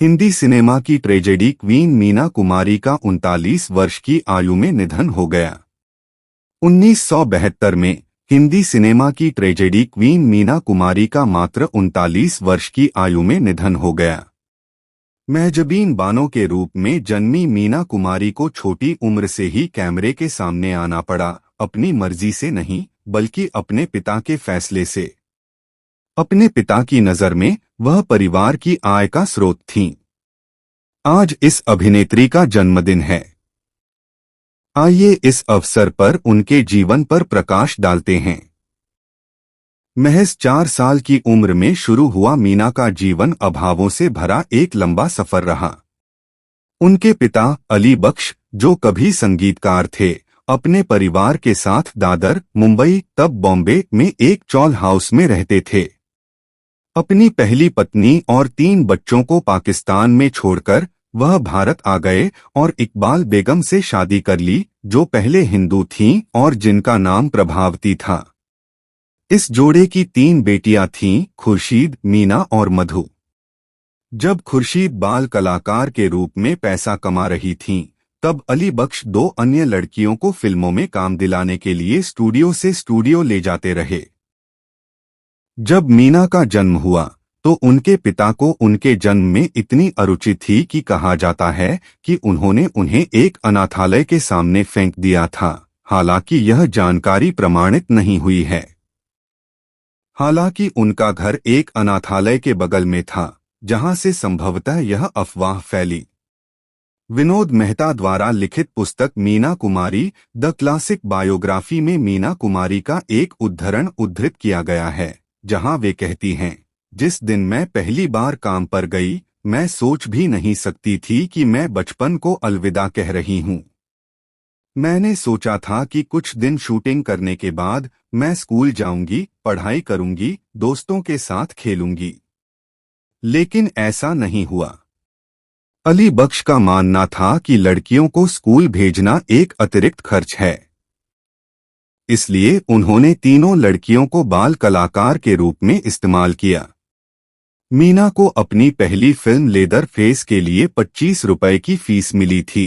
Hindi cinema की tragedy queen Meena Kumari का 39 वर्ष की आयु में निधन हो गया। 1972 में हिंदी सिनेमा की ट्रेजेडी क्वीन मीना कुमारी का मात्र 39 वर्ष की आयु में निधन हो गया। महजबीन बानो के रूप में जन्मी मीना कुमारी को छोटी उम्र से ही कैमरे के सामने आना पड़ा, अपनी मर्जी से नहीं बल्कि अपने पिता के फैसले से। अपने पिता की नज़र में वह परिवार की आय का स्रोत थीं। आज इस अभिनेत्री का जन्मदिन है। आइए इस अवसर पर उनके जीवन पर प्रकाश डालते हैं। महज 4 साल की उम्र में शुरू हुआ मीना का जीवन अभावों से भरा एक लंबा सफर रहा। उनके पिता अली बख्श, जो कभी संगीतकार थे, अपने परिवार के साथ दादर, मुंबई तब बॉम्बे में एक चॉल हाउस में रहते थे। अपनी पहली पत्नी और 3 बच्चों को पाकिस्तान में छोड़कर वह भारत आ गए और इकबाल बेगम से शादी कर ली, जो पहले हिंदू थीं और जिनका नाम प्रभावती था। इस जोड़े की 3 बेटियां थीं, खुर्शीद, मीना और मधु। जब खुर्शीद बाल कलाकार के रूप में पैसा कमा रही थीं, तब अली बख्श 2 अन्य लड़कियों को फिल्मों में काम दिलाने के लिए स्टूडियो से स्टूडियो ले जाते रहे। जब मीना का जन्म हुआ तो उनके पिता को उनके जन्म में इतनी अरुचि थी कि कहा जाता है कि उन्होंने उन्हें एक अनाथालय के सामने फेंक दिया था। हालांकि यह जानकारी प्रमाणित नहीं हुई है। हालांकि उनका घर एक अनाथालय के बगल में था, जहां से संभवतः यह अफवाह फैली। विनोद मेहता द्वारा लिखित पुस्तक Meena Kumari the classic biography में मीना कुमारी का एक उद्धरण उद्धृत किया गया है, जहां वे कहती हैं, जिस दिन मैं पहली बार काम पर गई, मैं सोच भी नहीं सकती थी कि मैं बचपन को अलविदा कह रही हूं। मैंने सोचा था कि कुछ दिन शूटिंग करने के बाद मैं स्कूल जाऊंगी, पढ़ाई करूंगी, दोस्तों के साथ खेलूंगी। लेकिन ऐसा नहीं हुआ। अली बख्श का मानना था कि लड़कियों को स्कूल भेजना एक अतिरिक्त खर्च है। इसलिए उन्होंने तीनों लड़कियों को बाल कलाकार के रूप में इस्तेमाल किया। मीना को अपनी पहली फिल्म लेदर फेस के लिए 25 रुपए की फीस मिली थी।